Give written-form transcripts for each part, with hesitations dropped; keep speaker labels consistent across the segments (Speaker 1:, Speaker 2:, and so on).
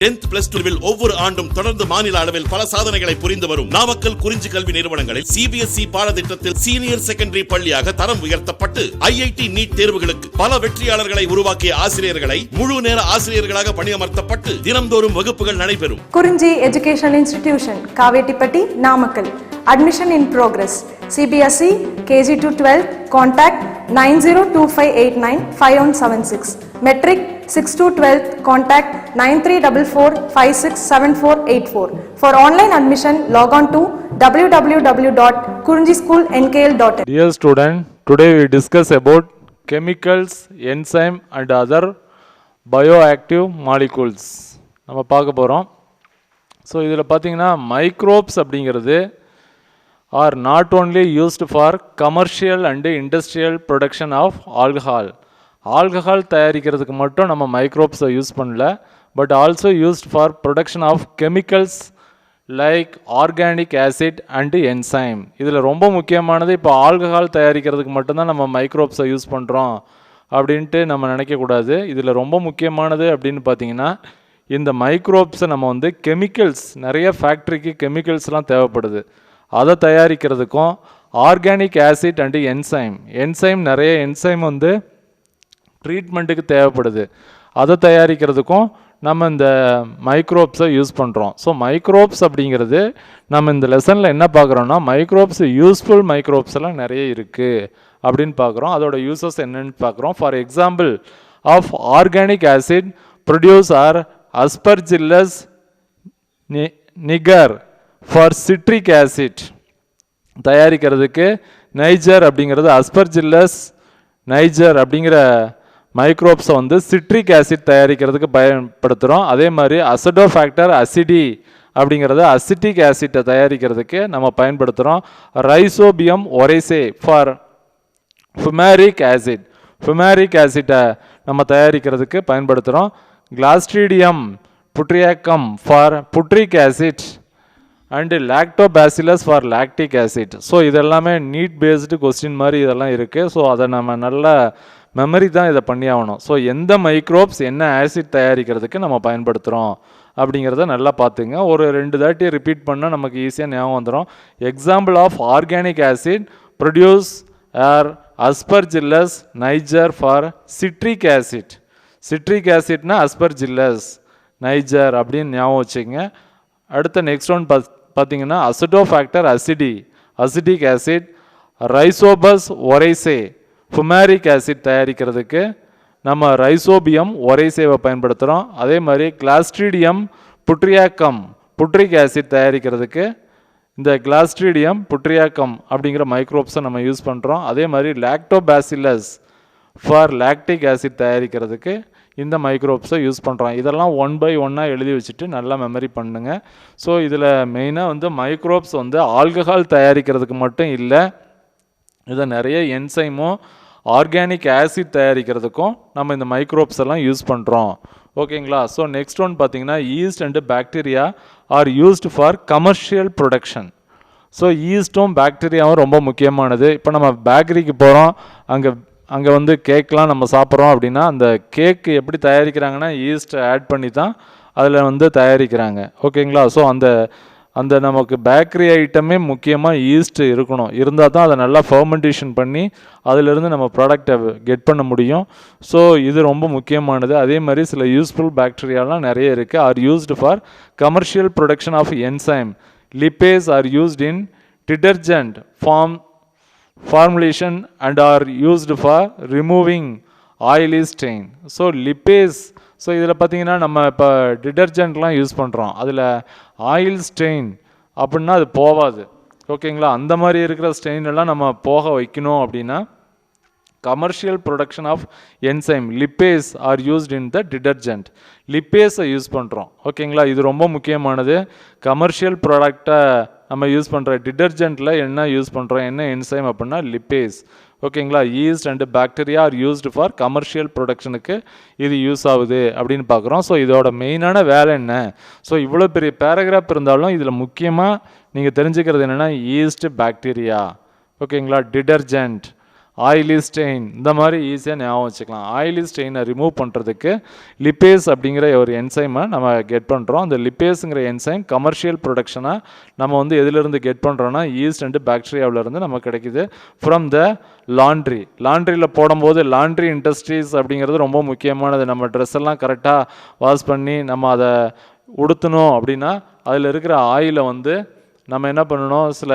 Speaker 1: 10th plus 2 ஒவ்வொரு ஆண்டும் தொடர்ந்து மாநில அளவில் பல சாதனைகளை புரிந்து வரும் நாமக்கல் குறிஞ்சி கல்வி நிறுவனங்களில் சிபிஎஸ்இ பாடத்திட்டத்தில் சீனியர் செகண்டரி பள்ளியாக தரம் உயர்த்தப்பட்டு ஐஐடி நீட் தேர்வுகளுக்கு பல வெற்றியாளர்களை உருவாக்கிய ஆசிரியர்களை முழு நேர ஆசிரியர்களாக பணியமர்த்தப்பட்டு தினம்தோறும் வகுப்புகள் நடைபெறும்.
Speaker 2: குறிஞ்சி educational institution, Kavettipatti, Namakkal. Admission in progress. CBSE KG to 12. Contact 9025895176. Metric 6 to 12. Contact 9344567484. For online admission, log on to www.kurinjischoolnkl.in.
Speaker 3: Dear student, today we discuss about chemicals, enzyme and other bioactive molecules. நம்ம பார்க்க போகிறோம். So இதில் பார்த்தீங்கன்னா microbes அப்படிங்கிறது are not only used for commercial and industrial production of alcohol. Alcohol தயாரிக்கிறதுக்கு மட்டும் நம்ம மைக்ரோப்ஸை யூஸ் பண்ணல, but also used for production of chemicals like organic acid and enzyme. இதில் ரொம்ப முக்கியமானது, இப்போ ஆல்கஹால் தயாரிக்கிறதுக்கு மட்டும்தான் நம்ம மைக்ரோப்ஸை யூஸ் பண்ணுறோம் அப்படின்ட்டு நம்ம நினைக்கக்கூடாது. இதில் ரொம்ப முக்கியமானது அப்படின்னு பார்த்தீங்கன்னா, இந்த மைக்ரோப்ஸை நம்ம வந்து கெமிக்கல்ஸ், நிறைய ஃபேக்ட்ரிக்கு கெமிக்கல்ஸ்லாம் தேவைப்படுது. அதை தயாரிக்கிறதுக்கும் ஆர்கானிக் ஆசிட் அண்டு என்சைம் நிறைய என்சைம் வந்து ட்ரீட்மெண்ட்டுக்கு தேவைப்படுது. அதை தயாரிக்கிறதுக்கும் நம்ம இந்த மைக்ரோப்ஸை யூஸ் பண்ணுறோம். ஸோ மைக்ரோப்ஸ் அப்படிங்கிறது நம்ம இந்த லெசனில் என்ன பார்க்குறோன்னா, மைக்ரோப்ஸ் யூஸ்ஃபுல் மைக்ரோப்ஸ் எல்லாம் நிறைய இருக்குது அப்படின்னு பார்க்குறோம். அதோட யூசஸ் என்னன்னு பார்க்குறோம். For example of organic acid produce are Aspergillus niger for citric acid தயாரிக்கிறதுக்கு நைஜர் அப்படிங்கிறது, அஸ்பர்ஜில்லஸ் நைஜர் அப்படிங்கிற மைக்ரோப்ஸை வந்து சிட்ரிக் ஆசிட் தயாரிக்கிறதுக்கு பயன்படுத்துகிறோம். அதே மாதிரி அசிடோஃபேக்டர் அசிடி அப்படிங்கிறத அசிட்டிக் ஆசிட்டை தயாரிக்கிறதுக்கு நம்ம பயன்படுத்துகிறோம். ரைசோபியம் ஒரைசே ஃபார் ஃபுமேரிக் ஆசிட்டை நம்ம தயாரிக்கிறதுக்கு பயன்படுத்துகிறோம். Clostridium butyricum for butyric acid and lactobacillus for lactic acid. So இதெல்லாமே நீட் பேஸ்டு கொஸ்டின் மாதிரி இதெல்லாம் இருக்குது. ஸோ அதை நம்ம நல்லா மெமரி தான் இதை பண்ணி ஆகணும். ஸோ எந்த மைக்ரோப்ஸ் என்ன ஆசிட் தயாரிக்கிறதுக்கு நம்ம பயன்படுத்துகிறோம் அப்படிங்கிறத நல்லா பார்த்துங்க. ஒரு 2 தாட்டி ரிப்பீட் பண்ணால் நமக்கு ஈஸியாக ஞாபகம் வந்துடும். Example of organic acid produce are aspergillus niger for citric acid. Citric ஆசிட்னா அஸ்பர்ஜில்லஸ் நைஜர் அப்படின்னு ஞாபகம் வச்சுங்க. அடுத்த நெக்ஸ்ட் ஒன் பார்த்தீங்கன்னா acetobacter acetic acid, rhizopus oryzae fumaric acid தயாரிக்கிறதுக்கு நம்ம ரைசோபியம் ஒரைசேவை பயன்படுத்துகிறோம். அதே மாதிரி கிளாஸ்ட்ரீடியம் புட்ரியாக்கம் புட்ரிக் ஆசிட் தயாரிக்கிறதுக்கு இந்த கிளாஸ்ட்ரீடியம் புட்ரியாக்கம் அப்படிங்கிற மைக்ரோப்ஸை நம்ம யூஸ் பண்ணுறோம். அதே மாதிரி லாக்டோபாசிலஸ் ஃபார் லாக்டிக் ஆசிட் தயாரிக்கிறதுக்கு இந்த மைக்ரோப்ஸை யூஸ் பண்ணுறோம். இதெல்லாம் 1 by 1 எழுதி வச்சுட்டு நல்லா மெமரி பண்ணுங்க. ஸோ இதில் மெயினாக வந்து மைக்ரோப்ஸ் வந்து ஆல்கஹால் தயாரிக்கிறதுக்கு மட்டும் இல்லை, இதை நிறைய என்சைமும் ஆர்கானிக் ஆசிட் தயாரிக்கிறதுக்கும் நம்ம இந்த மைக்ரோப்ஸ் எல்லாம் யூஸ் பண்ணுறோம். ஓகேங்களா? ஸோ நெக்ஸ்ட் ஒன் பார்த்தீங்கன்னா, yeast and bacteria are used for commercial production. So ஈஸ்ட்டும் பாக்டீரியாவும் ரொம்ப முக்கியமானது. இப்போ நம்ம பேக்கரிக்கு போகிறோம், அங்கே வந்து கேக்லாம் நம்ம சாப்பிட்றோம் அப்படின்னா, அந்த கேக்கு எப்படி தயாரிக்கிறாங்கன்னா ஈஸ்ட் ஆட் பண்ணி தான் அதில் வந்து தயாரிக்கிறாங்க. ஓகேங்களா? ஸோ அந்த நமக்கு பேக்கரி ஐட்டமே முக்கியமாக ஈஸ்ட் இருக்கணும். இருந்தால் தான் அதை நல்லா ஃபர்மெண்டேஷன் பண்ணி அதிலிருந்து நம்ம ப்ராடக்டை கெட் பண்ண முடியும். ஸோ இது ரொம்ப முக்கியமானது. அதே மாதிரி சில யூஸ்ஃபுல் பாக்டீரியாலாம் நிறைய இருக்குது. Are used for commercial production of enzyme. Lipase are used in detergent formulation and are used for removing oily stain. So lipase, so இதில் பார்த்தீங்கன்னா நம்ம இப்போ டிடர்ஜென்ட்லாம் யூஸ் பண்ணுறோம், அதில் ஆயில் ஸ்டெயின் அப்படின்னா அது போகாது. ஓகேங்களா? அந்த மாதிரி இருக்கிற ஸ்டெயின் எல்லாம் நம்ம போக வைக்கணும் அப்படின்னா commercial production of enzyme lipase are used in the detergent. லிப்பேஸை யூஸ் பண்ணுறோம். ஓகேங்களா? இது ரொம்ப முக்கியமானது. கமர்ஷியல் ப்ராடக்டை நம்ம யூஸ் பண்ணுற டிடர்ஜென்ட்டில் என்ன யூஸ் பண்ணுறோம், என்ன என்சைம் அப்படின்னா லிப்பேஸ். ஓகேங்களா? Yeast and bacteria are used for commercial ப்ரொடக்ஷனுக்கு இது யூஸ் ஆகுது அப்படின்னு பார்க்குறோம். ஸோ இதோட மெயினான வேலை என்ன? ஸோ இவ்வளோ பெரிய பேராகிராஃப் இருந்தாலும் இதில் முக்கியமாக நீங்கள் தெரிஞ்சுக்கிறது என்னென்னா, ஈஸ்ட் பாக்டீரியா, ஓகேங்களா, டிடர்ஜென்ட், ஆயிலி ஸ்டெயின், இந்த மாதிரி ஈஸியாக ஞாபகம் வச்சுக்கலாம். ஆயிலி ஸ்டெயினை ரிமூவ் பண்ணுறதுக்கு லிப்பேஸ் அப்படிங்கிற ஒரு என்சைமை நம்ம கெட் பண்ணுறோம். அந்த லிப்பேஸுங்கிற என்சைம் கமர்ஷியல் ப்ரொடக்ஷனாக நம்ம வந்து எதிலிருந்து கெட் பண்ணுறோன்னா ஈஸ்ட் அண்டு பாக்டீரியாவிலேருந்து நமக்கு கிடைக்குது ஃப்ரம் த லாண்ட்ரி. லாண்ட்ரியில் போடும்போது லாண்ட்ரி இண்டஸ்ட்ரீஸ் அப்படிங்கிறது ரொம்ப முக்கியமானது. நம்ம ட்ரெஸ் எல்லாம் கரெக்டாக வாஷ் பண்ணி நம்ம அதை உடுத்தணும் அப்படின்னா அதில் இருக்கிற ஆயிலை வந்து நம்ம என்ன பண்ணணும், சில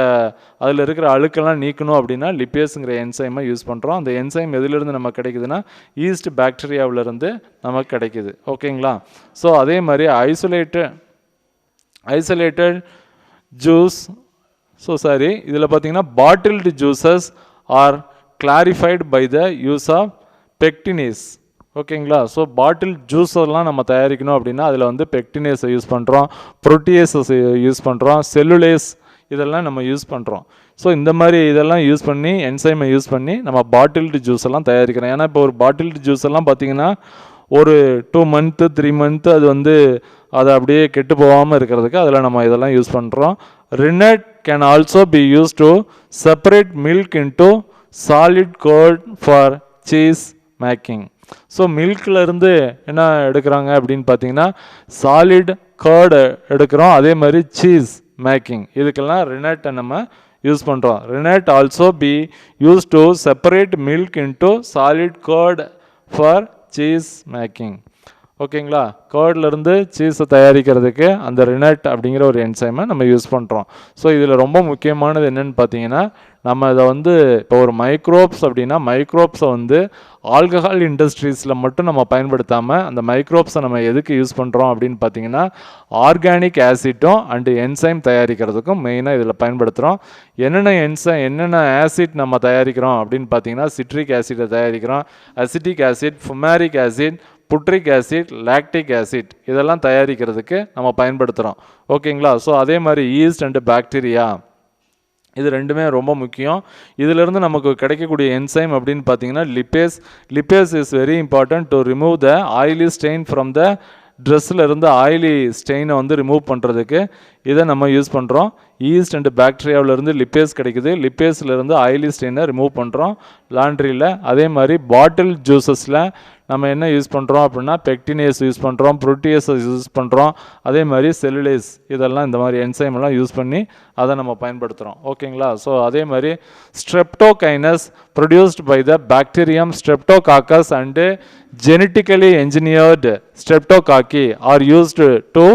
Speaker 3: அதில் இருக்கிற அழுக்கெல்லாம் நீக்கணும் அப்படின்னா லிப்பேஸுங்கிற என்சைமை யூஸ் பண்ணுறோம். அந்த என்சைம் எதிலிருந்து நமக்கு கிடைக்குதுன்னா ஈஸ்ட் பாக்டீரியாவிலேருந்து நமக்கு கிடைக்குது. ஓகேங்களா? ஸோ அதே மாதிரி ஐசோலேட்டட் ஜூஸ், இதில் பார்த்தீங்கன்னா bottled juices are clarified by the use of pectinase. ஓகேங்களா? ஸோ பாட்டில் ஜூஸெல்லாம் நம்ம தயாரிக்கணும் அப்படின்னா அதில் வந்து பெக்டினேஸை யூஸ் பண்ணுறோம், ப்ரோட்டியேஸஸ் யூஸ் பண்ணுறோம், செல்லுலேஸ் இதெல்லாம் நம்ம யூஸ் பண்ணுறோம். ஸோ இந்த மாதிரி இதெல்லாம் யூஸ் பண்ணி என்சைமை யூஸ் பண்ணி நம்ம பாட்டில்டு ஜூஸ் எல்லாம் தயாரிக்கிறோம். ஏன்னா இப்போ ஒரு பாட்டில்டு ஜூஸ் எல்லாம் பார்த்தீங்கன்னா ஒரு 2 மந்த்து 3 மந்த்து அது வந்து அதை அப்படியே கெட்டு போகாமல் இருக்கிறதுக்கு அதில் நம்ம இதெல்லாம் யூஸ் பண்ணுறோம். Rennet can also be use to separate milk into solid curd for cheese making. So மில்க்லேருந்து என்ன எடுக்கிறாங்க அப்படின்னு பார்த்தீங்கன்னா சாலிட் கர்டு எடுக்கிறோம். அதே மாதிரி சீஸ் மேக்கிங் இதுக்கெல்லாம் ரினட்டை நம்ம யூஸ் பண்ணுறோம். Rennet also be use to separate milk into solid curd for cheese making. ஓகேங்களா? கர்ட்லேருந்து சீஸை தயாரிக்கிறதுக்கு அந்த ரினட் அப்படிங்கிற ஒரு என்சைமை நம்ம யூஸ் பண்ணுறோம். ஸோ இதில் ரொம்ப முக்கியமானது என்னென்னு பார்த்தீங்கன்னா நம்ம இதை வந்து இப்போ ஒரு மைக்ரோப்ஸ் அப்படின்னா மைக்ரோப்ஸை வந்து ஆல்கஹால் இண்டஸ்ட்ரீஸில் மட்டும் நம்ம பயன்படுத்தாமல் அந்த மைக்ரோப்ஸை நம்ம எதுக்கு யூஸ் பண்ணுறோம் அப்படின்னு பார்த்தீங்கன்னா ஆர்கானிக் ஆசிட்டும் அண்டு என்சைம் தயாரிக்கிறதுக்கும் மெயினாக இதில் பயன்படுத்துகிறோம். என்னென்ன ஆசிட் நம்ம தயாரிக்கிறோம் அப்படின்னு பார்த்தீங்கன்னா சிட்ரிக் ஆசிட்டை தயாரிக்கிறோம், acetic acid, fumaric acid, butyric acid, lactic acid இதெல்லாம் தயாரிக்கிறதுக்கு நம்ம பயன்படுத்துகிறோம். ஓகேங்களா? ஸோ அதே மாதிரி ஈஸ்ட் அண்டு பாக்டீரியா இது ரெண்டுமே ரொம்ப முக்கியம். இதிலிருந்து நமக்கு கிடைக்கக்கூடிய என்சைம் அப்படின்னு பார்த்தீங்கன்னா lipase is very important to remove the oily stain from the ட்ரெஸ்ஸில் இருந்து ஆயிலி ஸ்டெயினை வந்து ரிமூவ் பண்ணுறதுக்கு இதை நம்ம யூஸ் பண்ணுறோம். ஈஸ்ட் அண்டு பாக்டீரியாவிலேருந்து லிப்பேஸ் கிடைக்குது. லிப்பேஸ்லேருந்து ஆயிலி ஸ்டெயினை ரிமூவ் பண்ணுறோம் லாண்ட்ரியில். அதே மாதிரி பாட்டில் ஜூஸஸில் நம்ம என்ன யூஸ் பண்ணுறோம் அப்படின்னா பெக்டினேஸ் யூஸ் பண்ணுறோம், ப்ரோட்டியேஸை யூஸ் பண்ணுறோம், அதே மாதிரி செல்லுலேஸ் இதெல்லாம் இந்த மாதிரி என்சைம் எல்லாம் யூஸ் பண்ணி அதை நம்ம பயன்படுத்துகிறோம். ஓகேங்களா? ஸோ அதே மாதிரி streptokinase produced by the bacterium streptococcus and genetically engineered streptococci are used to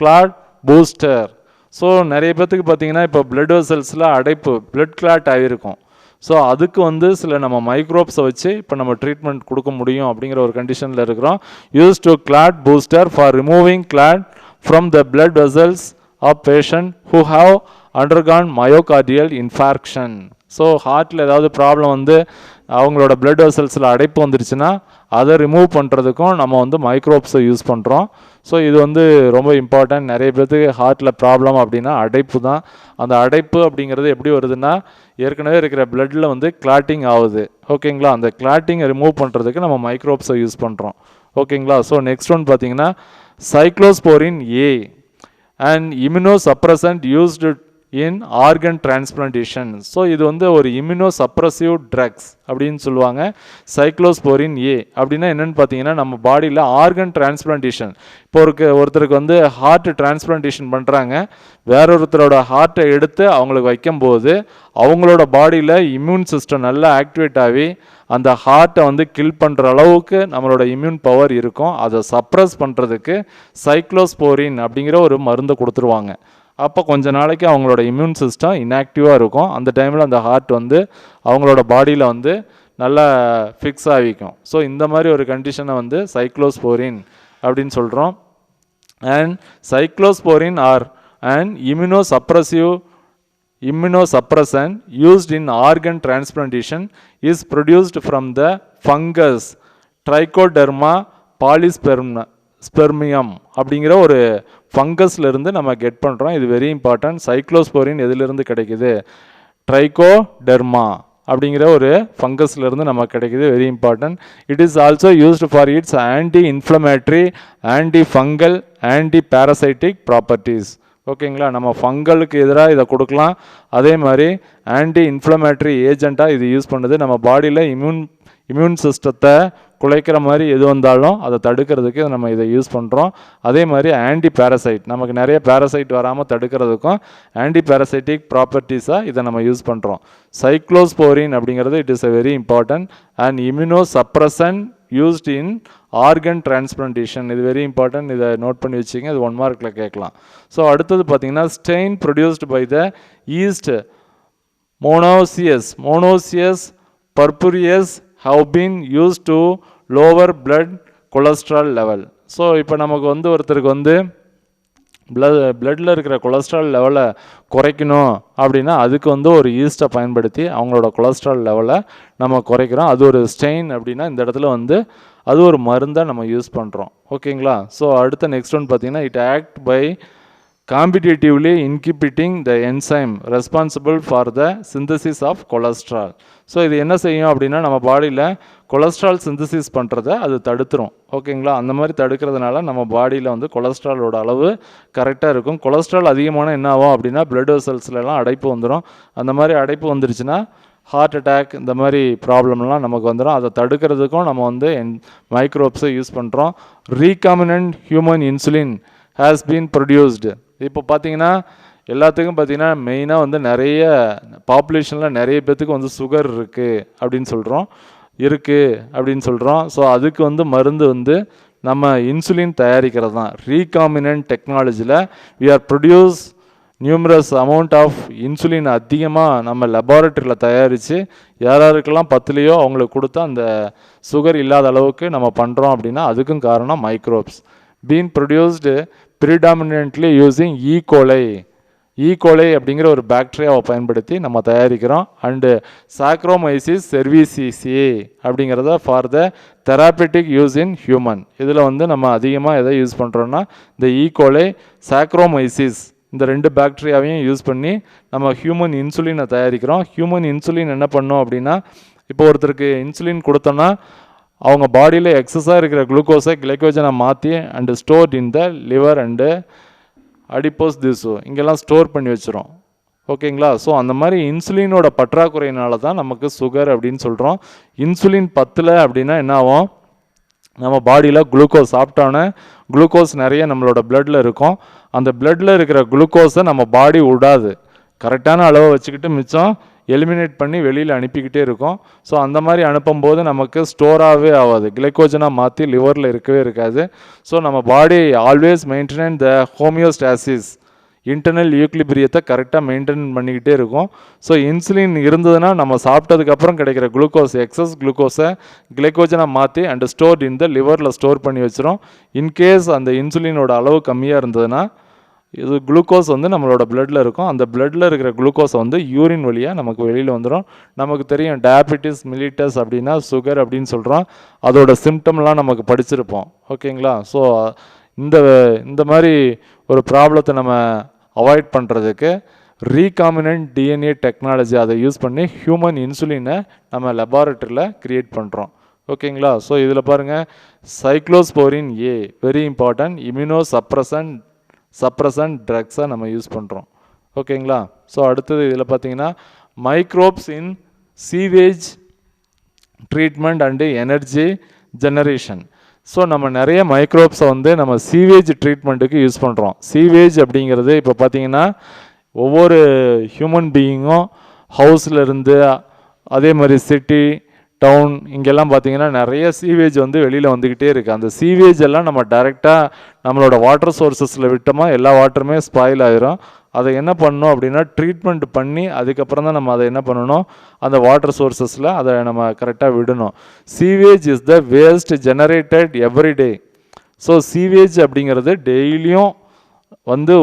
Speaker 3: clot buster. So நிறைய பேர்த்துக்கு பார்த்தீங்கன்னா இப்போ பிளட் வெசல்ஸில் அடைப்பு பிளட் கிளாட் ஆகிருக்கும். ஸோ அதுக்கு வந்து சில நம்ம மைக்ரோப்ஸை வச்சு இப்போ நம்ம ட்ரீட்மெண்ட் கொடுக்க முடியும் அப்படிங்கிற ஒரு கண்டிஷனில் இருக்கிறோம். Use to clot buster for removing clot from the blood vessels of patient who have undergone myocardial infarction. So ஹார்ட்டில் ஏதாவது ப்ராப்ளம் வந்து அவங்களோட பிளட் வெசல்ஸில் அடைப்பு வந்துருச்சுன்னா அதை ரிமூவ் பண்ணுறதுக்கும் நம்ம வந்து மைக்ரோப்ஸை யூஸ் பண்ணுறோம். ஸோ இது வந்து ரொம்ப இம்பார்ட்டன்ட். நிறைய பேர்த்துக்கு ஹார்ட்டில் ப்ராப்ளம் அப்படின்னா அடைப்பு தான். அந்த அடைப்பு அப்படிங்கிறது எப்படி வருதுன்னா ஏற்கனவே இருக்கிற பிளட்டில் வந்து கிளாட்டிங் ஆகுது. ஓகேங்களா? அந்த கிளாட்டிங்கை ரிமூவ் பண்ணுறதுக்கு நம்ம மைக்ரோப்ஸை யூஸ் பண்ணுறோம். ஓகேங்களா? ஸோ நெக்ஸ்ட் ஒன் பார்த்தீங்கன்னா cyclosporin A and immunosuppressant used in organ transplantation. So இது வந்து ஒரு இம்யூனோசப்ரசிவ் ட்ரக்ஸ் அப்படின்னு சொல்லுவாங்க. சைக்ளோஸ்போரின் ஏ அப்படின்னா என்னென்னு பார்த்தீங்கன்னா நம்ம பாடியில் ஆர்கன் டிரான்ஸ்பிளான்டேஷன் இப்போ ஒருத்தருக்கு வந்து ஹார்ட் டிரான்ஸ்பிளான்டேஷன் பண்ணுறாங்க, வேறொருத்தரோட ஹார்ட்டை எடுத்து அவங்களுக்கு வைக்கும்போது அவங்களோட பாடியில் இம்யூன் சிஸ்டம் நல்லா ஆக்டிவேட் ஆகி அந்த ஹார்ட்டை வந்து கில் பண்ணுற அளவுக்கு நம்மளோட இம்யூன் பவர் இருக்கும். அதை சப்ரஸ் பண்ணுறதுக்கு சைக்ளோஸ்போரின் அப்படிங்கிற ஒரு மருந்தை கொடுத்துருவாங்க. அப்போ கொஞ்ச நாளைக்கு அவங்களோட இம்யூன் சிஸ்டம் இன்ஆக்டிவாக இருக்கும். அந்த டைமில் அந்த ஹார்ட் வந்து அவங்களோட பாடியில் வந்து நல்லா ஃபிக்ஸ் ஆகிக்கும். ஸோ இந்த மாதிரி ஒரு கண்டிஷனை வந்து சைக்ளோஸ்போரின் அப்படின்னு சொல்கிறோம். And cyclosporin are and immunosuppressant used in organ transplantation is produced from the fungus Trichoderma polyspermium அப்படிங்கிற ஒரு ஃபங்கஸ்லேருந்து நம்ம கெட் பண்ணுறோம். இது வெரி இம்பார்ட்டன்ட். சைக்ளோஸ்போரின் எதிலிருந்து கிடைக்குது? ட்ரைகோடெர்மா அப்படிங்கிற ஒரு ஃபங்கஸ்லேருந்து நமக்கு கிடைக்குது. Very important. It is also used for it's anti inflammatory, anti fungal, anti parasitic properties. ஓகேங்களா. நம்ம ஃபங்கலுக்கு எதிராக இதை கொடுக்கலாம். அதே மாதிரி ஆன்டி இன்ஃப்ளமேட்டரி ஏஜெண்ட்டாக இது யூஸ் பண்ணுது. நம்ம பாடியில் இம்யூன் சிஸ்டத்தை குலைக்கிற மாதிரி எது வந்தாலும் அதை தடுக்கிறதுக்கு நம்ம இதை யூஸ் பண்ணுறோம். அதே மாதிரி ஆன்டி பேரசைட், நமக்கு நிறைய பேரசைட் வராமல் தடுக்கிறதுக்கும் ஆன்டி பேரசைட்டிக் ப்ராப்பர்ட்டிஸாக இதை நம்ம யூஸ் பண்ணுறோம். சைக்ளோஸ்போரின் அப்படிங்கிறது it is a very important and immunosuppressant used in organ transplantation. இது வெரி இம்பார்ட்டன்ட், இதை நோட் பண்ணி வச்சுங்க, இது 1 மார்க்கில் கேட்கலாம். ஸோ அடுத்தது பார்த்தீங்கன்னா statin produced by the yeast monascus purpureus have been used to lower blood cholesterol level. So இப்போ நமக்கு ஒருத்தருக்கு பிளட்டில் இருக்கிற கொலஸ்ட்ரால் லெவலை குறைக்கணும் அப்படின்னா அதுக்கு ஒரு ஈஸ்ட்டை பயன்படுத்தி அவங்களோட கொலஸ்ட்ரால் லெவலை நம்ம குறைக்கிறோம். அது ஒரு ஸ்டெயின் அப்படின்னா இந்த இடத்துல அது ஒரு மருந்தாக நம்ம யூஸ் பண்ணுறோம். ஓகேங்களா. ஸோ அடுத்த நெக்ஸ்ட் ஒன் பார்த்தீங்கன்னா it act by competitively inhibiting the enzyme responsible for the synthesis of cholesterol. So இது என்ன செய்யும் அப்படின்னா நம்ம பாடியில் கொலஸ்ட்ரால் சிந்தசிஸ் பண்ணுறதை அது தடுத்துரும். ஓகேங்களா. அந்த மாதிரி தடுக்கிறதுனால நம்ம பாடியில் கொலஸ்ட்ராலோட அளவு கரெக்டாக இருக்கும். கொலஸ்ட்ரால் அதிகமான என்ன ஆகும் அப்படின்னா பிளட் வெசல்ஸ்லாம் அடைப்பு வந்துடும். அந்த மாதிரி அடைப்பு வந்துருச்சுன்னா ஹார்ட் அட்டாக் இந்த மாதிரி ப்ராப்ளம்லாம் நமக்கு வந்துடும். அதை தடுக்கிறதுக்கும் நம்ம மைக்ரோப்ஸை யூஸ் பண்ணுறோம். Recombinant human insulin has been produced. இப்போ பார்த்தீங்கன்னா எல்லாத்துக்கும் பார்த்தீங்கன்னா மெயினாக நிறைய பாப்புலேஷனில் நிறைய பேர்த்துக்கு சுகர் இருக்குது அப்படின்னு சொல்கிறோம். ஸோ அதுக்கு மருந்து நம்ம இன்சுலின் தயாரிக்கிறது தான். ரீகாமினன்ட் டெக்னாலஜியில் we are produce numerous amount of insulin அதிகமாக நம்ம லெபார்ட்டரியில் தயாரித்து யாராருக்கெல்லாம் பத்துலையோ அவங்களுக்கு கொடுத்தா அந்த சுகர் இல்லாத அளவுக்கு நம்ம பண்ணுறோம் அப்படின்னா அதுக்கும் காரணம் microbes. Been produced predominantly using E coli அப்படிங்கிற ஒரு பாக்டீரியாவை பயன்படுத்தி நம்ம தயாரிக்கிறோம். அண்டு சாக்ரோமைசிஸ் செர்விசிசி அப்படிங்கிறத for the therapeutic use in human. இதில் நம்ம அதிகமாக எதை யூஸ் பண்ணுறோன்னா இந்த ஈகோலை சாக்ரோமைசிஸ் இந்த 2 பாக்டீரியாவையும் யூஸ் பண்ணி நம்ம ஹியூமன் இன்சுலினை தயாரிக்கிறோம். ஹியூமன் இன்சுலின் என்ன பண்ணோம் அப்படின்னா இப்போ ஒருத்தருக்கு இன்சுலின் கொடுத்தோன்னா அவங்க பாடியில் எக்ஸஸாக இருக்கிற குளுக்கோஸை கிளைக்கோஜனை மாற்றி and stored in the liver and adipose திசு இங்கெல்லாம் ஸ்டோர் பண்ணி வச்சிரும். ஓகேங்களா. ஸோ அந்த மாதிரி இன்சுலினோட பற்றாக்குறையினால தான் நமக்கு சுகர் அப்படின்னு சொல்கிறோம். இன்சுலின் பத்தலை அப்படின்னா என்ன ஆகும், நம்ம பாடியில் குளுக்கோஸ் சாப்பிட்டோன்னே குளுக்கோஸ் நிறைய நம்மளோட பிளட்டில் இருக்கும். அந்த பிளட்டில் இருக்கிற குளுக்கோஸை நம்ம பாடி விடாது, கரெக்டான அளவை வச்சுக்கிட்டு மிச்சம் எலிமினேட் பண்ணி வெளியில் அனுப்பிக்கிட்டே இருக்கும். ஸோ அந்த மாதிரி அனுப்பும்போது நமக்கு ஸ்டோராகவே ஆகாது, கிளைக்கோஜனாக மாற்றி லிவரில் இருக்கவே இருக்காது. ஸோ நம்ம body always maintain the homeostasis, internal ஈக்லிபிரியத்தை கரெக்டாக மெயின்டைன் பண்ணிக்கிட்டே இருக்கும். ஸோ இன்சுலின் இருந்ததுன்னா நம்ம சாப்பிட்டதுக்கப்புறம் கிடைக்கிற குளுக்கோஸ் எக்ஸஸ் குளுக்கோஸை கிளைக்கோஜனாக மாற்றி அண்ட் ஸ்டோர்ட் இந்த லிவரில் ஸ்டோர் பண்ணி வச்சிரும். இன்கேஸ் அந்த இன்சுலினோட அளவு கம்மியாக இருந்ததுன்னா இது குளுக்கோஸ் நம்மளோட பிளட்டில் இருக்கும். அந்த பிளட்டில் இருக்கிற குளுக்கோஸை யூரின் வழியாக நமக்கு வெளியில் வந்துடும். நமக்கு தெரியும் டயபெட்டிஸ் மிலிட்டஸ் அப்படின்னா சுகர் அப்படின்னு சொல்கிறோம். அதோட சிம்டம்லாம் நமக்கு படிச்சிருப்போம். ஓகேங்களா. ஸோ இந்த மாதிரி ஒரு ப்ராப்ளத்தை நம்ம அவாய்ட் பண்ணுறதுக்கு ரீகாமினன்ட் டிஎன்ஏ டெக்னாலஜி அதை யூஸ் பண்ணி ஹியூமன் இன்சுலினை நம்ம லெபார்ட்டரியில் க்ரியேட் பண்ணுறோம். ஓகேங்களா. ஸோ இதில் பாருங்கள் cyclosporin A very important immuno suppressant ட்ரக்ஸை நம்ம யூஸ் பண்ணுறோம். ஓகேங்களா. ஸோ அடுத்தது இதில் பார்த்தீங்கன்னா microbes in sewage treatment and energy generation. So நம்ம நிறைய மைக்ரோப்ஸை நம்ம சீவேஜ் ட்ரீட்மெண்ட்டுக்கு யூஸ் பண்ணுறோம். சீவேஜ் அப்படிங்கிறது இப்போ பார்த்தீங்கன்னா ஒவ்வொரு ஹியூமன் பீயிங்கும் ஹவுஸில் இருந்து அதே மாதிரி சிட்டி டவுன் இங்கெல்லாம் பார்த்தீங்கன்னா நிறைய சீவேஜ் வெளியில் வந்துக்கிட்டே இருக்குது. அந்த சீவேஜ் எல்லாம் நம்ம டைரெக்டாக நம்மளோட வாட்டர் சோர்ஸஸில் விட்டோமா எல்லா வாட்டருமே ஸ்பாயில் ஆகிரும். அதை என்ன பண்ணணும் அப்படின்னா ட்ரீட்மெண்ட் பண்ணி அதுக்கப்புறம் தான் நம்ம அதை என்ன பண்ணணும், அந்த வாட்டர் சோர்ஸஸில் அதை நம்ம கரெக்டாக விடணும். Sewage is the waste generated everyday. So sewage அப்படிங்கிறது டெய்லியும்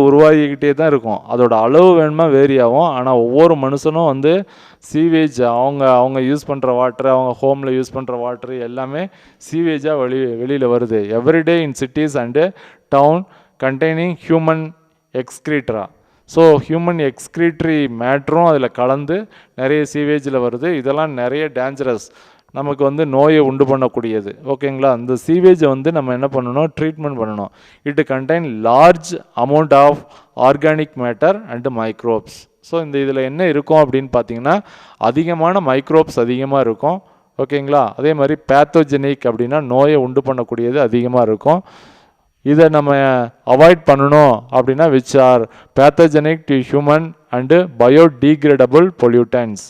Speaker 3: உருவாகிக்கிட்டே தான் இருக்கும். அதோட அளவு வேணுமா வேரி ஆகும். ஆனால் ஒவ்வொரு மனுஷனும் சீவேஜ் அவங்க யூஸ் பண்ணுற வாட்டர், அவங்க ஹோமில் யூஸ் பண்ணுற வாட்டர் எல்லாமே சீவேஜாக வெளியில் வருது. Everyday in cities and town containing human excreta. So human excretory மேட்ரும் அதில் கலந்து நிறைய சீவேஜில் வருது. இதெல்லாம் நிறைய டேஞ்சரஸ். நமக்கு வந்து நோயை உண்டு பண்ணக்கூடியது. ஓகேங்களா? அந்த சீவேஜை வந்து நம்ம என்ன பண்ணணும், ட்ரீட்மெண்ட் பண்ணணும். It contain large amount of organic matter and microbes. So இந்த இதில் என்ன இருக்கும் அப்படின்னு பார்த்தீங்கன்னா, அதிகமான மைக்ரோப்ஸ் அதிகமாக இருக்கும். ஓகேங்களா? அதே மாதிரி பேத்தோஜெனிக் அப்படின்னா நோயை உண்டு பண்ணக்கூடியது அதிகமாக இருக்கும். இதை நம்ம அவாய்ட் பண்ணணும் அப்படின்னா which are pathogenic to human and biodegradable pollutants.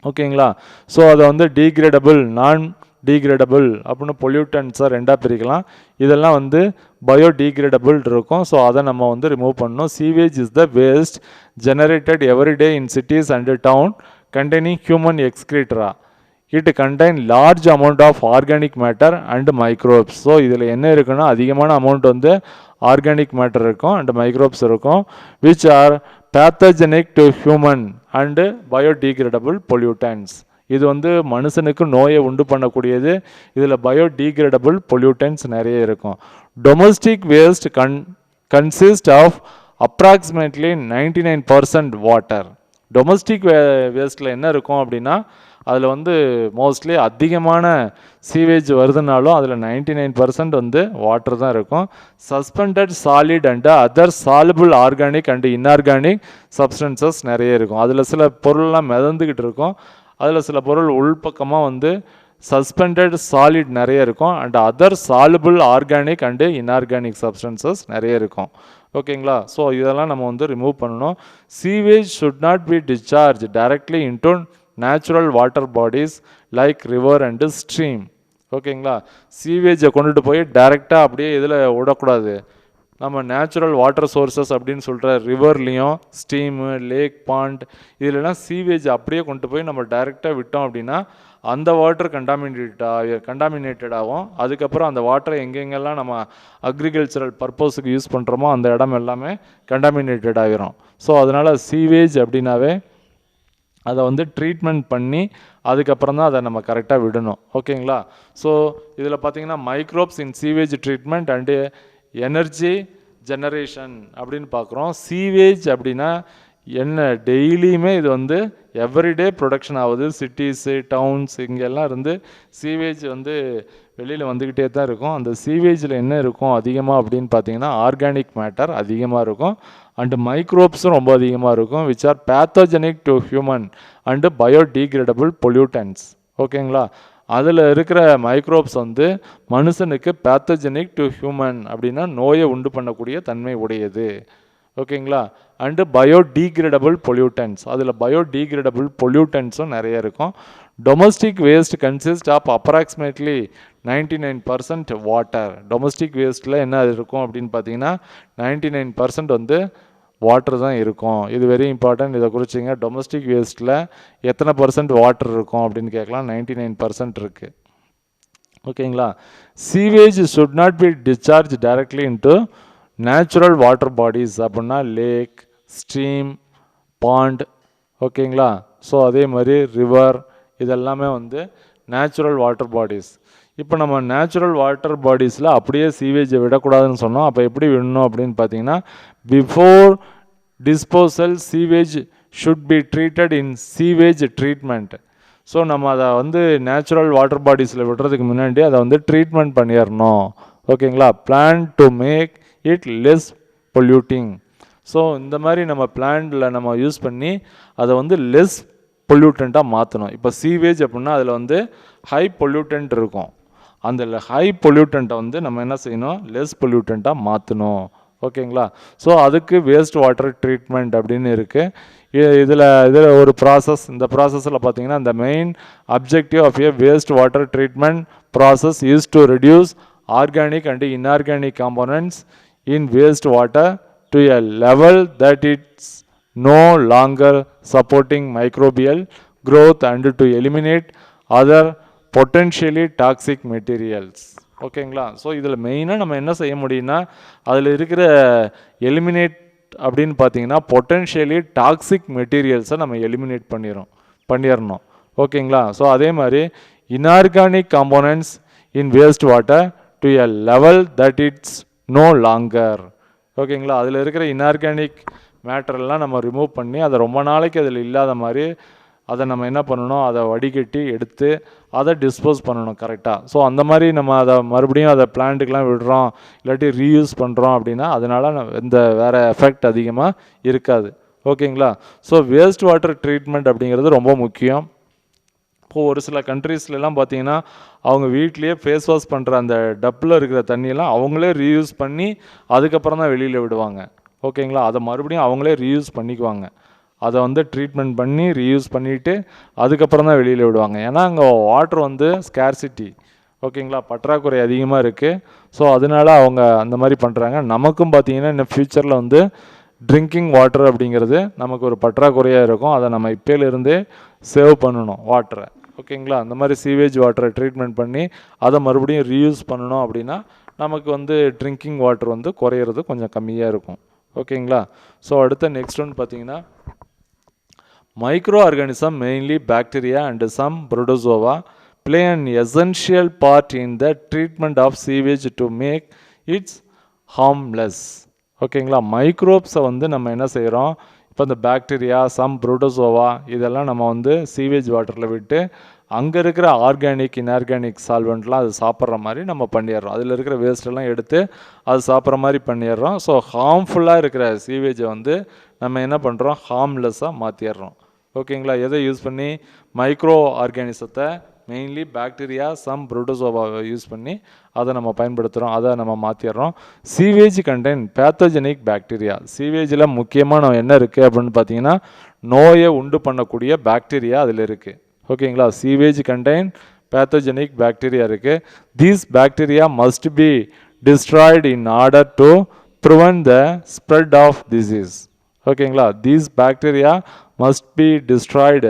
Speaker 3: ஓகேங்களா? ஸோ அதை வந்து டீக்ரேடபிள், நான் டீக்ரேடபிள் அப்படின்னு பொல்யூட்டன்ஸாக ரெண்டாக பிரிக்கலாம். இதெல்லாம் வந்து பயோடீக்ரேடபிள் இருக்கும். ஸோ அதை நம்ம வந்து ரிமூவ் பண்ணணும். Sewage is the waste generated everyday in cities and town containing human excreta. It contain large amount of organic matter and microbes. So இதில் என்ன இருக்குன்னா, அதிகமான அமௌண்ட் வந்து ஆர்கானிக் மேட்டர் இருக்கும் அண்ட் மைக்ரோப்ஸ் இருக்கும். Which are pathogenic to human and biodegradable pollutants. இது வந்து மனுஷனுக்கு நோயை உண்டு பண்ணக்கூடியது. இதில் பயோடீக்ரேடபிள் பொல்யூட்டன்ஸ் நிறைய இருக்கும். Domestic waste consist of approximately 99% water. Domestic வேஸ்ட்டில் என்ன இருக்கும் அப்படின்னா, அதில் வந்து மோஸ்ட்லி அதிகமான சீவேஜ் வருதுனாலும் அதில் 99% வந்து வாட்டர் தான் இருக்கும். Suspended solid and other soluble organic and inorganic substances நிறைய இருக்கும். அதில் சில பொருள்லாம் மிதந்துக்கிட்டு இருக்கும். அதில் சில பொருள் உள்பக்கமாக வந்து சஸ்பெண்டட் சாலிட் நிறைய இருக்கும் and other soluble organic and inorganic substances நிறைய இருக்கும். ஓகேங்களா? ஸோ இதெல்லாம் நம்ம வந்து ரிமூவ் பண்ணணும். Sewage should not be discharge directly into natural water bodies like river and stream. ஓகேங்களா? சீவேஜை கொண்டுட்டு போய் டைரெக்டாக அப்படியே இதில் விடக்கூடாது. நம்ம நேச்சுரல் வாட்டர் சோர்சஸ் அப்படின்னு சொல்கிற ரிவர்லேயும் ஸ்ட்ரீமு, லேக், பாண்ட் இதிலெல்லாம் சீவேஜ் அப்படியே கொண்டு போய் நம்ம டைரெக்டாக விட்டோம் அப்படின்னா அந்த வாட்டர் கண்டாமினேட்டட் ஆகும். அதுக்கப்புறம் அந்த வாட்டரை எங்கெங்கெல்லாம் நம்ம அக்ரிகல்ச்சரல் பர்பஸுக்கு யூஸ் பண்ணுறோமோ அந்த இடம் எல்லாமே கண்டாமினேட்டட் ஆகிரும். ஸோ அதனால் சீவேஜ் அப்படின்னாவே அதை வந்து ட்ரீட்மெண்ட் பண்ணி அதுக்கப்புறம் தான் அதை நம்ம கரெக்டாக விடணும். ஓகேங்களா? ஸோ இதில் பார்த்தீங்கன்னா microbes in sewage treatment and energy generation அப்படின்னு பார்க்குறோம். சீவேஜ் அப்படின்னா என்ன, டெய்லியுமே இது வந்து எவ்ரிடே ப்ரொடக்ஷன் ஆகுது. சிட்டிஸு, டவுன்ஸ் இங்கெல்லாம் இருந்து சீவேஜ் வந்து வெளியில் வந்துக்கிட்டே தான் இருக்கும். அந்த சீவேஜில் என்ன இருக்கும் அதிகமாக அப்படின்னு பார்த்தீங்கன்னா, ஆர்கானிக் மேட்டர் அதிகமாக இருக்கும் அண்டு மைக்ரோப்ஸும் ரொம்ப அதிகமாக இருக்கும். Which are pathogenic to human and biodegradable pollutants. ஓகேங்களா? அதில் இருக்கிற மைக்ரோப்ஸ் வந்து மனுஷனுக்கு பேத்தோஜெனிக் டு ஹியூமன் அப்படின்னா நோயை உண்டு பண்ணக்கூடிய தன்மை உடையது. ஓகேங்களா? அண்டு பயோடீக்ரேடபிள் பொல்யூட்டன்ஸ், அதில் பயோடீக்ரேடபிள் பொல்யூட்டன்ஸும் நிறைய இருக்கும். Domestic waste consist of approximately 99% water. Domestic வேஸ்ட்டில் என்ன இருக்கும் அப்படின்னு பார்த்தீங்கன்னா 99% வந்து வாட்டர் தான் இருக்கும். இது வெரி இம்பார்ட்டன்ட், இதை குறிச்சிங்க. டொமஸ்டிக் வேஸ்ட்டில் எத்தனை % வாட்டர் இருக்கும் அப்படின்னு கேட்கலாம். 99% இருக்குது. ஓகேங்களா? Sewage should not be discharge directly into natural water bodies அப்படின்னா லேக், ஸ்ட்ரீம், பாண்ட். ஓகேங்களா? ஸோ அதே மாதிரி ரிவர் இதெல்லாமே வந்து நேச்சுரல் வாட்டர் பாடிஸ். இப்போ நம்ம நேச்சுரல் வாட்டர் பாடிஸில் அப்படியே சீவேஜை விடக்கூடாதுன்னு சொன்னோம். அப்போ எப்படி விடணும் அப்படின்னு பார்த்தீங்கன்னா, before disposal sewage should be treated in sewage treatment. So நம்ம அதை வந்து நேச்சுரல் வாட்டர் பாடிஸில் விடுறதுக்கு முன்னாடி அதை வந்து ட்ரீட்மெண்ட் பண்ணிடணும். ஓகேங்களா? Plan to make it less polluting. So இந்த மாதிரி நம்ம பிளான்டில் நம்ம யூஸ் பண்ணி அதை வந்து லெஸ் பொல்யூட்டண்ட்டாக மாற்றணும். இப்போ சீவேஜ் அப்படின்னா அதில் வந்து ஹை பொல்யூட்டன்ட் இருக்கும். அந்த ஹை பொல்யூட்டண்ட்டை வந்து நம்ம என்ன செய்யணும், லெஸ் பொல்யூட்டண்ட்டாக மாற்றணும். ஓகேங்களா? ஸோ அதுக்கு வேஸ்ட் வாட்டர் ட்ரீட்மெண்ட் அப்படின்னு இருக்குது. இதில் ஒரு ப்ராசஸ். இந்த ப்ராசஸில் பார்த்தீங்கன்னா இந்த main objective of a waste water treatment process is to reduce organic and inorganic components in wastewater to a level that it's no longer supporting microbial growth and to eliminate other potentially toxic materials. ஓகேங்களா? So இதில் மெயினாக நம்ம என்ன செய்ய முடியும்னா, அதில் இருக்கிற eliminate அப்படின்னு பார்த்தீங்கன்னா பொட்டென்ஷியலி டாக்ஸிக் மெட்டீரியல்ஸை நம்ம எலிமினேட் பண்ணிடணும். ஓகேங்களா? ஸோ அதே மாதிரி inorganic components in waste water to a level that it's no longer. ஓகேங்களா? அதில் இருக்கிற இன்ஆர்கானிக் மேட்டரெல்லாம் நம்ம ரிமூவ் பண்ணி அதை ரொம்ப நாளைக்கு அதில் இல்லாத மாதிரி அதை நம்ம என்ன பண்ணணும், அதை வடிகட்டி எடுத்து அதை டிஸ்போஸ் பண்ணணும் கரெக்டாக. ஸோ அந்த மாதிரி நம்ம அதை மறுபடியும் அதை பிளான்ட்டுக்கெலாம் விடுறோம் இல்லாட்டி ரீயூஸ் பண்ணுறோம் அப்படின்னா அதனால் இந்த வேறு எஃபெக்ட் அதிகமாக இருக்காது. ஓகேங்களா. ஸோ வேஸ்ட் வாட்டர் ட்ரீட்மெண்ட் அப்படிங்கிறது ரொம்ப முக்கியம். இப்போது ஒரு சில கண்ட்ரீஸ்லாம் பார்த்தீங்கன்னா அவங்க வீட்லேயே ஃபேஸ் வாஷ் பண்ணுற அந்த டப்பில் இருக்கிற தண்ணியெல்லாம் அவங்களே ரீயூஸ் பண்ணி அதுக்கப்புறம் தான் வெளியில் விடுவாங்க. ஓகேங்களா. அதை மறுபடியும் அவங்களே ரீயூஸ் பண்ணிக்குவாங்க. அதை வந்து ட்ரீட்மெண்ட் பண்ணி ரீயூஸ் பண்ணிவிட்டு அதுக்கப்புறம் தான் வெளியில் விடுவாங்க. ஏன்னா அங்கே வாட்டர் வந்து ஸ்கேர்சிட்டி, ஓகேங்களா, பற்றாக்குறை அதிகமாக இருக்குது. ஸோ அதனால அவங்க அந்த மாதிரி பண்ணுறாங்க. நமக்கும் பார்த்திங்கன்னா இன்னும் ஃப்யூச்சரில் வந்து ட்ரிங்கிங் வாட்டர் அப்படிங்கிறது நமக்கு ஒரு பற்றாக்குறையாக இருக்கும். அதை நம்ம இப்போலேருந்தே சேவ் பண்ணணும் வாட்டரை. ஓகேங்களா. அந்த மாதிரி சீவேஜ் வாட்டரை ட்ரீட்மெண்ட் பண்ணி அதை மறுபடியும் ரீயூஸ் பண்ணணும் அப்படின்னா நமக்கு வந்து ட்ரிங்கிங் வாட்டர் வந்து குறையிறது கொஞ்சம் கம்மியாக இருக்கும். ஓகேங்களா. ஸோ அடுத்த நெக்ஸ்ட் ஒன் பார்த்தீங்கன்னா microorganism, mainly bacteria and some protozoa, play an essential part in the treatment of sewage to make it harmless. ஓகேங்களா. மைக்ரோப்ஸை வந்து நம்ம என்ன செய்கிறோம், இப்போ இந்த பாக்டீரியா, சம் புரோட்டோசோவா இதெல்லாம் நம்ம வந்து சீவேஜ் வாட்டரில் விட்டு அங்கே இருக்கிற ஆர்கானிக் இன்ஆர்கானிக் சால்வெண்ட்லாம் அது சாப்பிட்ற மாதிரி நம்ம பண்ணிடுறோம். அதில் இருக்கிற வேஸ்ட்டெல்லாம் எடுத்து அது சாப்பிட்ற மாதிரி பண்ணிடுறோம். ஸோ ஹார்ம்ஃபுல்லாக இருக்கிற சீவேஜை வந்து நம்ம என்ன பண்ணுறோம், ஹார்ம்லெஸ்ஸாக மாற்றிடுறோம். ஓகேங்களா. எதை யூஸ் பண்ணி, மைக்ரோ ஆர்கானிசத்தை மெயின்லி பாக்டீரியா, சம் புரோட்டோசோவாவை யூஸ் பண்ணி அதை நம்ம பயன்படுத்துகிறோம், அதை நம்ம மாற்றிடுறோம். Sewage contain pathogenic bacteria. சீவேஜில் முக்கியமாக என்ன இருக்குது அப்படின்னு பார்த்தீங்கன்னா நோயை உண்டு பண்ணக்கூடிய பாக்டீரியா அதில் இருக்குது. ஓகேங்களா. சீவேஜ் கண்டெயின் பேத்தோஜெனிக் பாக்டீரியா இருக்குது. These bacteria must be destroyed in order to prevent the spread of disease. ஓகேங்களா. These bacteria must be destroyed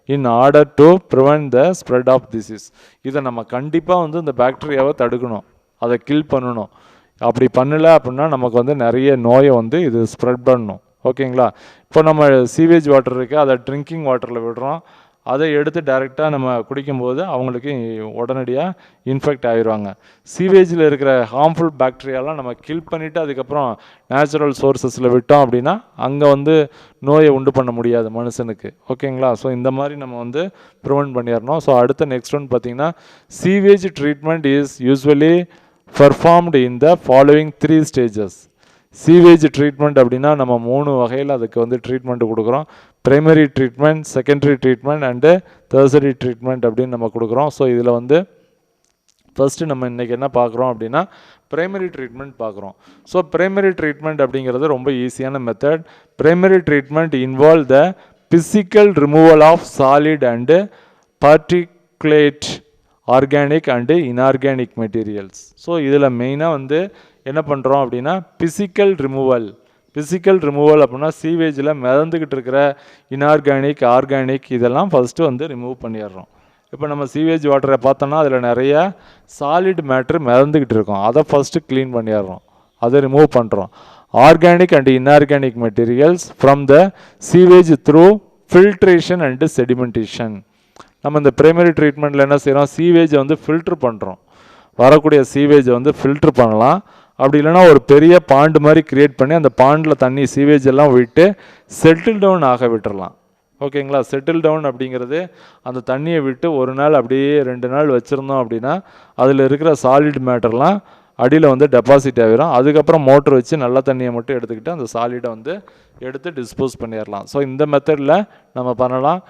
Speaker 3: in order to prevent the spread of disease. இதை நம்ம கண்டிப்பாக வந்து இந்த பாக்டீரியாவை தடுக்கணும், அதை கில் பண்ணணும். அப்படி பண்ணலை அப்படின்னா நமக்கு வந்து நிறைய நோயை வந்து இது ஸ்ப்ரெட் பண்ணணும். ஓகேங்களா. இப்போ நம்ம சீவேஜ் வாட்டர் இருக்குது, அதை ட்ரிங்கிங் வாட்டரில் விடுறோம். அதை எடுத்து டைரெக்டாக நம்ம குடிக்கும்போது அவங்களுக்கு உடனடியாக இன்ஃபெக்ட் ஆகிடுவாங்க. சீவேஜில் இருக்கிற ஹார்ம்ஃபுல் பாக்டீரியாலாம் நம்ம கில் பண்ணிவிட்டு அதுக்கப்புறம் நேச்சுரல் சோர்ஸஸில் விட்டோம் அப்படின்னா அங்கே வந்து நோயை உண்டு பண்ண முடியாது மனுஷனுக்கு. ஓகேங்களா. ஸோ இந்த மாதிரி நம்ம வந்து ப்ரிவென்ட் பண்ணிடணும். ஸோ அடுத்த நெக்ஸ்ட் ஒன் பார்த்திங்கன்னா sewage treatment is usually performed in the following 3 stages. Sewage treatment அப்படின்னா நம்ம 3 வகையில் அதுக்கு வந்து ட்ரீட்மெண்ட் கொடுக்குறோம். Primary treatment, secondary treatment and tertiary treatment அப்படின்னு நம்ம கொடுக்குறோம். ஸோ இதில் வந்து ஃபஸ்ட்டு நம்ம இன்றைக்கி என்ன பார்க்குறோம் அப்படின்னா பிரைமரி ட்ரீட்மெண்ட் பார்க்குறோம். ஸோ பிரைமரி ட்ரீட்மெண்ட் அப்படிங்கிறது ரொம்ப ஈஸியான method. Primary treatment involve the physical removal of solid and particulate organic and inorganic materials. So இதில் மெயினாக வந்து என்ன பண்ணுறோம் அப்படின்னா பிசிக்கல் ரிமூவல் அப்படின்னா சீவேஜில் மிதந்துக்கிட்டு இருக்கிற இன்ஆர்கானிக், ஆர்கானிக் இதெல்லாம் ஃபஸ்ட்டு வந்து ரிமூவ் பண்ணிடுறோம். இப்போ நம்ம சீவேஜ் வாட்டரை பார்த்தோன்னா அதில் நிறைய சாலிட் மேட்ரு மிதந்துக்கிட்டு இருக்கோம், அதை ஃபஸ்ட்டு க்ளீன் பண்ணிடுறோம், அதை ரிமூவ் பண்ணுறோம். Organic and inorganic materials from the sewage through filtration and sedimentation. நம்ம இந்த பிரைமரி ட்ரீட்மெண்ட்டில் என்ன செய்கிறோம், சீவேஜை வந்து ஃபில்ட்ரு பண்ணுறோம். வரக்கூடிய சீவேஜை வந்து ஃபில்ட்ரு பண்ணலாம். அப்படி இல்லைனா ஒரு பெரிய பாண்டு மாதிரி க்ரியேட் பண்ணி அந்த பாண்டில் தண்ணி சீவேஜ் எல்லாம் விட்டு செட்டில் டவுன் ஆக விட்டுறலாம். ஓகேங்களா. செட்டில் டவுன் அப்படிங்கிறது அந்த தண்ணியை விட்டு ஒரு நாள் அப்படியே 2 நாள் வச்சுருந்தோம் அப்படின்னா அதில் இருக்கிற சாலிட் மேட்டர்லாம் அடியில் வந்து டெபாசிட் ஆகிரும். அதுக்கப்புறம் மோட்டர் வச்சு நல்ல தண்ணியை மட்டும் எடுத்துக்கிட்டு அந்த சாலிடை வந்து எடுத்து டிஸ்போஸ் பண்ணிடலாம். ஸோ இந்த மெத்தடில் நம்ம பண்ணலாம்.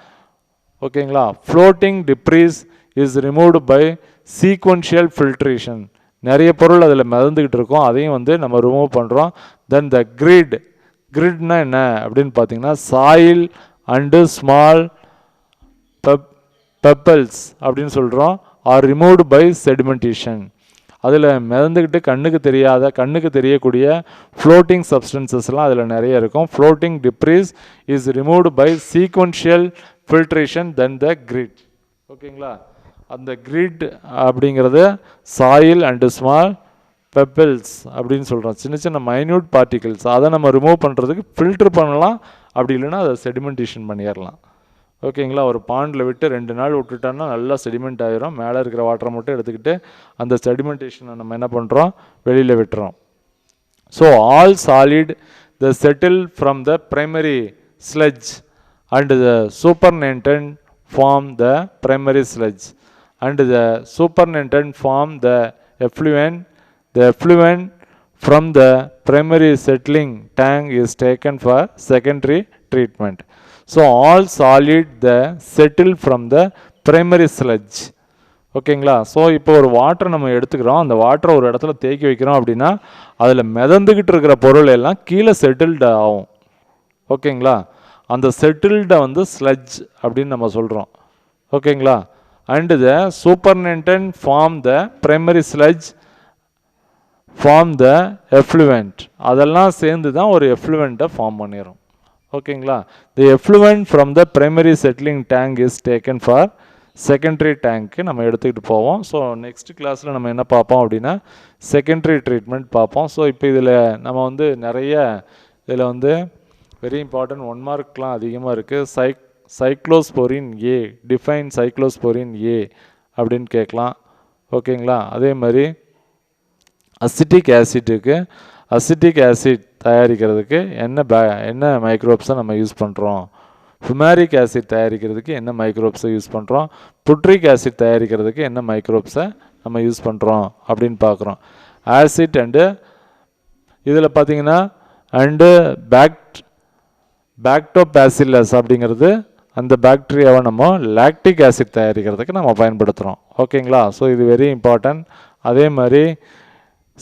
Speaker 3: ஓகேங்களா. Floating debris is removed by sequential filtration. நிறைய பொருள் அதில் மிதந்துக்கிட்டு இருக்கோம், அதையும் வந்து நம்ம ரிமூவ் பண்ணுறோம். தென் த கிரிட்னா என்ன அப்படின்னு பார்த்தீங்கன்னா சாயில் அண்டு ஸ்மால் பெப்பல்ஸ் அப்படின்னு சொல்கிறோம் ஆர் ரிமூவ்டு பை செடிமெண்டேஷன். அதில் மிதந்துக்கிட்டு கண்ணுக்கு தெரியக்கூடிய ஃப்ளோட்டிங் சப்ஸ்டன்சஸ்லாம் அதில் நிறைய இருக்கும். Floating debris is removed by sequential filtration then the grit. ஓகேங்களா. அந்த கிரிட் அப்படிங்கிறது சாயில் அண்டு ஸ்மால் பெப்பிள்ஸ் அப்படின்னு சொல்கிறோம், சின்ன சின்ன மைன்யூட் பார்ட்டிகிள்ஸ். அதை நம்ம ரிமூவ் பண்ணுறதுக்கு ஃபில்ட்ரு பண்ணலாம், அப்படி இல்லைன்னா அதை செடிமெண்டேஷன் பண்ணிடலாம். ஓகேங்களா. ஒரு பாண்டில் விட்டு 2 நாள் விட்டுட்டோன்னா நல்லா செடிமெண்ட் ஆகிரும். மேலே இருக்கிற வாட்டரை மட்டும் எடுத்துக்கிட்டு அந்த செடிமெண்டேஷனை நம்ம என்ன பண்ணுறோம், வெளியில் விட்டுறோம். So all solid the settle from the primary sludge and the supernatant form the primary sludge and the supernatant form the effluent. The effluent from the primary settling tank is taken for secondary treatment. So all solid the settle from the primary sludge. ஓகேங்களா. So இப்போ ஒரு water நம்ம எடுத்துக்கிறோம், அந்த வாட்டரை ஒரு இடத்துல தேக்கி வைக்கிறோம் அப்படின்னா அதில் மிதந்துக்கிட்டு இருக்கிற பொருள் எல்லாம் கீழே செட்டில்டு ஆகும். ஓகேங்களா. அந்த செட்டில்டை வந்து ஸ்லட்ஜ் அப்படின்னு நம்ம சொல்கிறோம். ஓகேங்களா. And the supernatant form the primary sludge form the effluent. அதெல்லாம் சேர்ந்து தான் ஒரு எஃப்ளூவெண்ட்டை ஃபார்ம் பண்ணிடும். ஓகேங்களா. The effluent from the primary settling tank is taken for secondary டேங்க்கு நம்ம எடுத்துக்கிட்டு போவோம். ஸோ நெக்ஸ்ட் கிளாஸில் நம்ம என்ன பார்ப்போம் அப்படின்னா செகண்டரி ட்ரீட்மெண்ட் பார்ப்போம். ஸோ இப்போ இதில் நம்ம வந்து நிறைய இதில் வந்து வெரி இம்பார்ட்டன்ட் 1 மார்க்லாம் அதிகமாக இருக்குது. Cyclosporin A, define cyclosporin A அப்படின்னு கேட்கலாம். ஓகேங்களா. அதே மாதிரி அசிட்டிக் ஆசிட்டுக்கு அசிட்டிக் ஆசிட் தயாரிக்கிறதுக்கு என்ன மைக்ரோப்ஸை நம்ம யூஸ் பண்ணுறோம், ஃபியூமாரிக் ஆசிட் தயாரிக்கிறதுக்கு என்ன மைக்ரோப்ஸை யூஸ் பண்ணுறோம், புட்ரிக் ஆசிட் தயாரிக்கிறதுக்கு என்ன மைக்ரோப்ஸை நம்ம யூஸ் பண்ணுறோம் அப்படின்னு பார்க்குறோம். ஆசிட் அண்டு இதில் பார்த்தீங்கன்னா அண்டு பேக்டோபாசிலஸ் அப்படிங்கிறது அந்த பாக்டீரியாவை நம்ம லாக்டிக் ஆசிட் தயாரிக்கிறதுக்கு நம்ம பயன்படுத்துகிறோம். ஓகேங்களா. ஸோ இது வெரி இம்பார்ட்டன்ட். அதே மாதிரி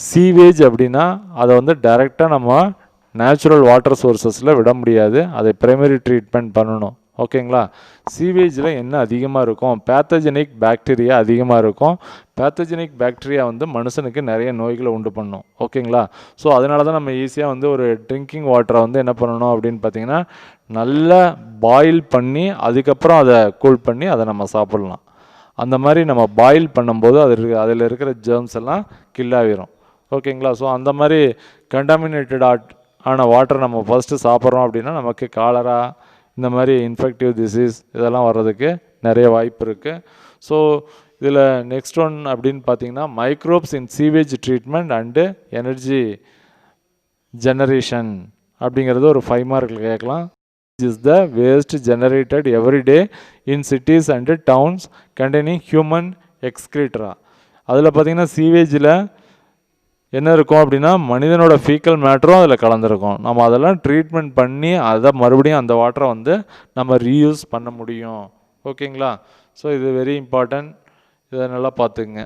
Speaker 3: சீவேஜ் அப்படின்னா அதை வந்து டைரெக்டாக நம்ம நேச்சுரல் வாட்டர் சோர்ஸஸில் விட முடியாது, அதை பிரைமரி ட்ரீட்மெண்ட் பண்ணணும். ஓகேங்களா. சீவேஜில் என்ன அதிகமாக இருக்கும், பேத்தஜெனிக் பாக்டீரியா அதிகமாக இருக்கும். பேத்தஜெனிக் பாக்டீரியா வந்து மனுஷனுக்கு நிறைய நோய்களை உண்டு பண்ணும். ஓகேங்களா. ஸோ அதனால தான் நம்ம ஈஸியாக வந்து ஒரு ட்ரிங்கிங் வாட்டரை வந்து என்ன பண்ணணும் அப்படின்னு பார்த்தீங்கன்னா நல்லா பாயில் பண்ணி அதுக்கப்புறம் அதை கூல் பண்ணி அதை நம்ம சாப்பிட்லாம். அந்த மாதிரி நம்ம பாயில் பண்ணும்போது அதில் இருக்கிற ஜெர்ம்ஸ் எல்லாம் கில்லாகிடும். ஓகேங்களா. ஸோ அந்த மாதிரி கண்டாமினேட்டட் ஆன வாட்டர் நம்ம ஃபஸ்ட்டு சாப்பிட்றோம் அப்படின்னா நமக்கு காலரா இந்த மாதிரி இன்ஃபெக்டிவ் டிசீஸ் இதெல்லாம் வர்றதுக்கு நிறைய வாய்ப்பு இருக்குது. ஸோ இதில் நெக்ஸ்ட் ஒன் அப்படின்னு பார்த்தீங்கன்னா microbes in sewage treatment and energy generation அப்படிங்கிறது ஒரு 5 மார்க்கில் கேட்கலாம். is the waste generated every day in cities and towns containing human excreta. அதில் பார்த்தீங்கன்னா சீவேஜில் என்ன இருக்கும் அப்படின்னா மனிதனோட ஃபீக்கல் மேட்டரும் அதில் கலந்துருக்கும். நம்ம அதெல்லாம் ட்ரீட்மெண்ட் பண்ணி அதை மறுபடியும் அந்த வாட்டரை வந்து நம்ம ரீயூஸ் பண்ண முடியும். ஓகேங்களா. ஸோ இது வெரி இம்பார்ட்டன்ட், இதை நல்லா பார்த்துக்குங்க.